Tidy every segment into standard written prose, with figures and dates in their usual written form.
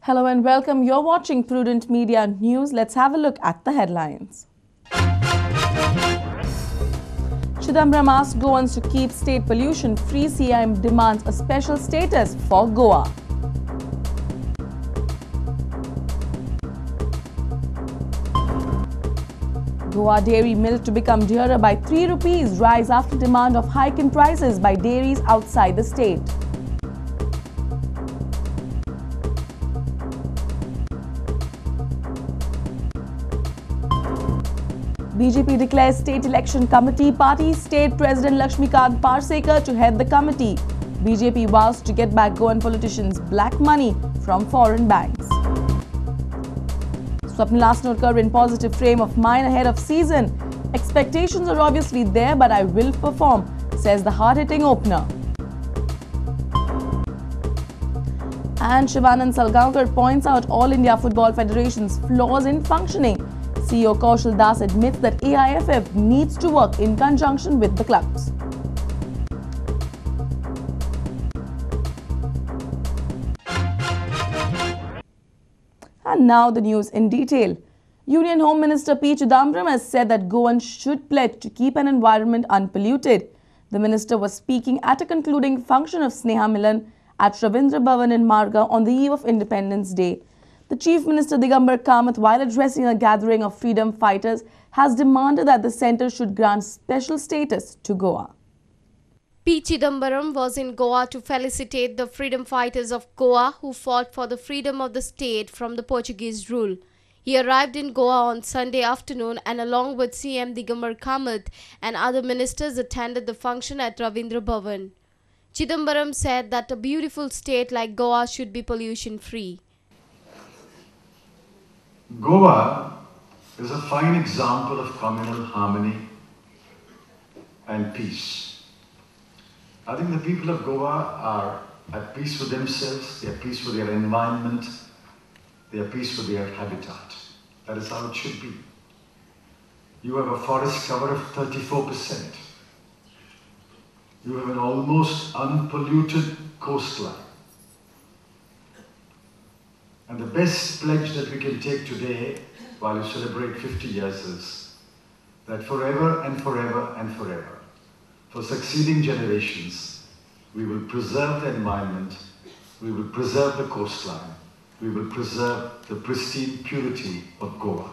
Hello and welcome. You're watching Prudent Media News. Let's have a look at the headlines. Chidambaram asks Goans to keep state pollution free. CIM demands a special status for Goa. Goa dairy milk to become dearer by 3 rupees. Rise after demand of hike in prices by dairies outside the state. BJP declares state election committee. Party state president Lakshmikant Parsekar to head the committee. BJP vows to get back Goan politicians' black money from foreign banks. Swapnil Asnurkar in positive frame of mind ahead of season. Expectations are obviously there, but I will perform, says the hard-hitting opener. And Shivanand Salgaonkar points out All India Football Federation's flaws in functioning. CEO Kaushal Das admits that AIFF needs to work in conjunction with the clubs. And now the news in detail. Union Home Minister P. Chidambaram has said that Goans should pledge to keep an environment unpolluted. The minister was speaking at a concluding function of Sneha Milan at Ravindra Bhavan in Marga on the eve of Independence Day. The Chief Minister Digambar Kamath, while addressing a gathering of freedom fighters, has demanded that the centre should grant special status to Goa. P. Chidambaram was in Goa to felicitate the freedom fighters of Goa who fought for the freedom of the state from the Portuguese rule. He arrived in Goa on Sunday afternoon and along with CM Digambar Kamath and other ministers attended the function at Ravindra Bhavan. Chidambaram said that a beautiful state like Goa should be pollution-free. Goa is a fine example of communal harmony and peace. I think the people of Goa are at peace with themselves, they are at peace with their environment, they are at peace with their habitat. That is how it should be. You have a forest cover of 34%. You have an almost unpolluted coastline. And the best pledge that we can take today, while we celebrate 50 years, is that forever and forever and forever, for succeeding generations, we will preserve the environment, we will preserve the coastline, we will preserve the pristine purity of Goa.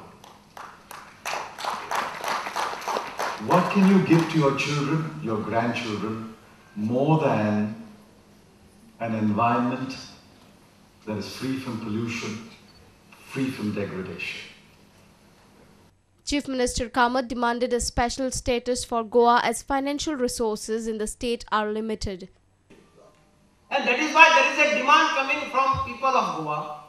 What can you give to your children, your grandchildren, more than an environment that is free from pollution, free from degradation? Chief Minister Kamath demanded a special status for Goa as financial resources in the state are limited. And that is why there is a demand coming from people of Goa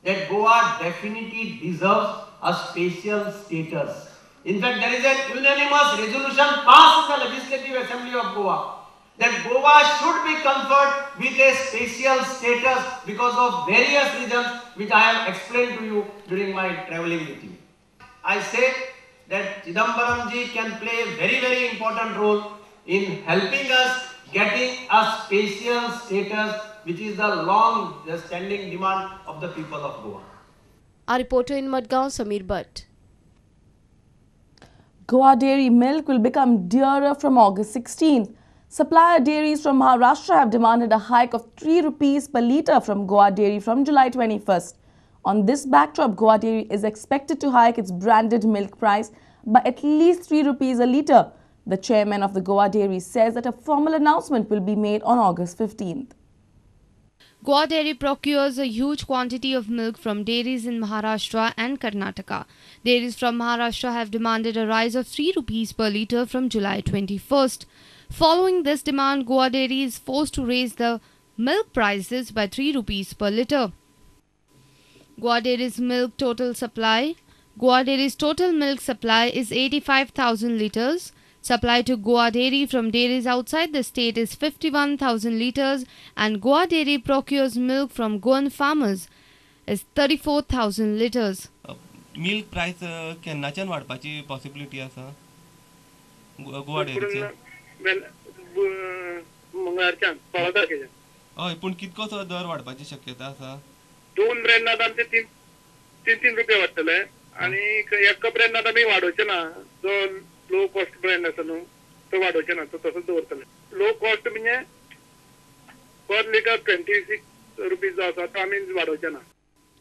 that Goa definitely deserves a special status. In fact, there is a unanimous resolution passed in the Legislative Assembly of Goa that Goa should be conferred with a special status because of various reasons which I have explained to you during my travelling with you. I say that Chidambaram ji can play a very, very important role in helping us getting a special status which is the long-standing demand of the people of Goa. Our reporter in Madgaon, Samir Bhatt. Goa dairy milk will become dearer from August 16th. Supplier dairies from Maharashtra have demanded a hike of 3 rupees per litre from Goa Dairy from July 21st. On this backdrop, Goa Dairy is expected to hike its branded milk price by at least 3 rupees a litre. The chairman of the Goa Dairy says that a formal announcement will be made on August 15th. Goa Dairy procures a huge quantity of milk from dairies in Maharashtra and Karnataka. Dairies from Maharashtra have demanded a rise of 3 rupees per litre from July 21st. Following this demand, Goa Dairy is forced to raise the milk prices by 3 rupees per litre. Goa Dairy's total milk supply is 85,000 litres. Supply to Goa Dairy from dairies outside the state is 51,000 litres and Goa Dairy procures milk from Goan farmers is 34,000 litres. Milk price केन्नाच्यान वाडपाची possibility आसा गोवा डेरीचे मंगळारच्यान 16 तारखेच्यान हय पूण कितकोसो दर वाडपाची शक्यता आसा 2 ब्रँडात आमचे 3 रुपये वाडटले आणि एका ब्रँडात आमी वाडोवचे ना. जो लो कॉस्ट ब्रँड आसा न्हू तो वाडोवचे ना, तो तसोच दवरतले. लो कॉस्ट म्हणजे पर लिटर 26 रुपीज जो आसा तो आमी वाडोवचे ना.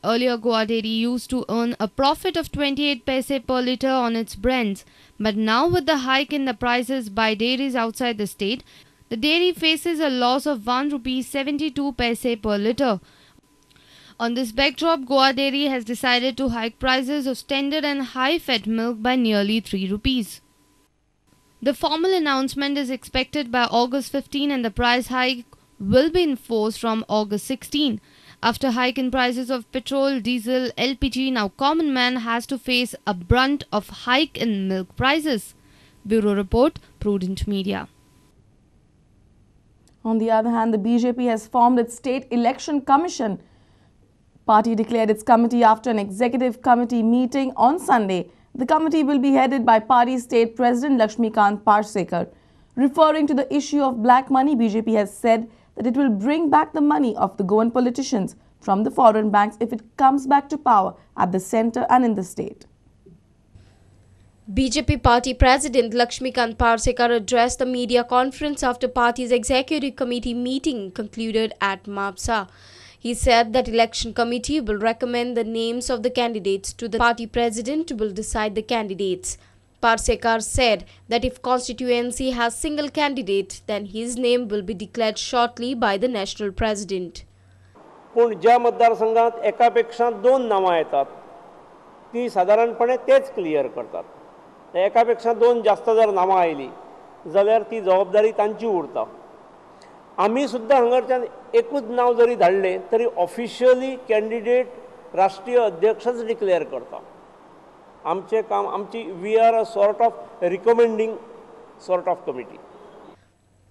Earlier, Goa Dairy used to earn a profit of 28 paise per litre on its blends, but now with the hike in the prices by dairies outside the state, the dairy faces a loss of 1 rupee 72 paise per litre. On this backdrop, Goa Dairy has decided to hike prices of standard and high-fat milk by nearly 3 rupees. The formal announcement is expected by August 15 and the price hike will be enforced from August 16. After hike in prices of petrol, diesel, LPG, now common man has to face a brunt of hike in milk prices. Bureau Report, Prudent Media. On the other hand, the BJP has formed its State Election Commission. Party declared its committee after an executive committee meeting on Sunday. The committee will be headed by party state president Lakshmikant Parsekar. Referring to the issue of black money, BJP has said that it will bring back the money of the Goan politicians from the foreign banks if it comes back to power at the centre and in the state. BJP party president Lakshmikant Parsekar addressed the media conference after party's executive committee meeting concluded at Mapsa. He said that election committee will recommend the names of the candidates to the party president who will decide the candidates. Parsekar said that if constituency has single candidate, then his name will be declared shortly by the national president. पण ज्या मतदारसंघात एकापेक्षा 2 नावां येतात ती साधारणपणे तेच clear करतात. एकापेक्षा 2 जास्त जर नावां आयली जाल्यार ती जबाबदारी तांची उरता. आमी सुद्दां हांगाच्यान एकूच नांव जरी धाडलें तरी ऑफिशियली कॅन्डिडेट राष्ट्रीय अध्यक्षच डिक्लेअर करता. आमचे काम we are a sort of recommending sort of committee.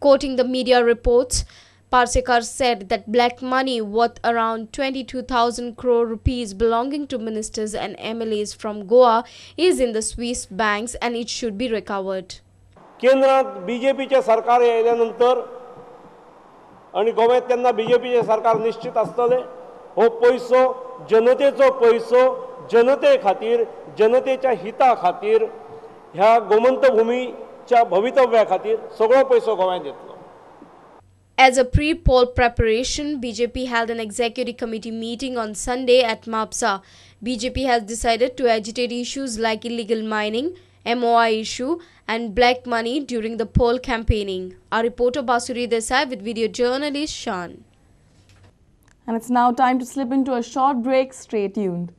Quoting the media reports, Parsekar said that black money worth around 22,000 crore rupees belonging to ministers and MLAs from Goa is in the Swiss banks and it should be recovered. केंद्रात बीजेपीचे सरकार येयल्यानंतर आणि गोव्यात तेन्ना बीजेपीचे सरकार निश्चित आसतले. हो पैसो जनतेचो पैसो जनते खातीर जनतेच्या हिता खातीर ह्या गोमंत भूमीच्या भवितव्या खातीर सगळो पैसो गोव्यात येतलो. As a pre-poll preparation, BJP held an executive committee meeting on Sunday at Mapsa. BJP has decided to agitate issues like illegal mining, MOI issue and black money during the poll campaigning. Our reporter Basuri Desai with video journalist Shan. And it's now time to slip into a short break. Stay tuned.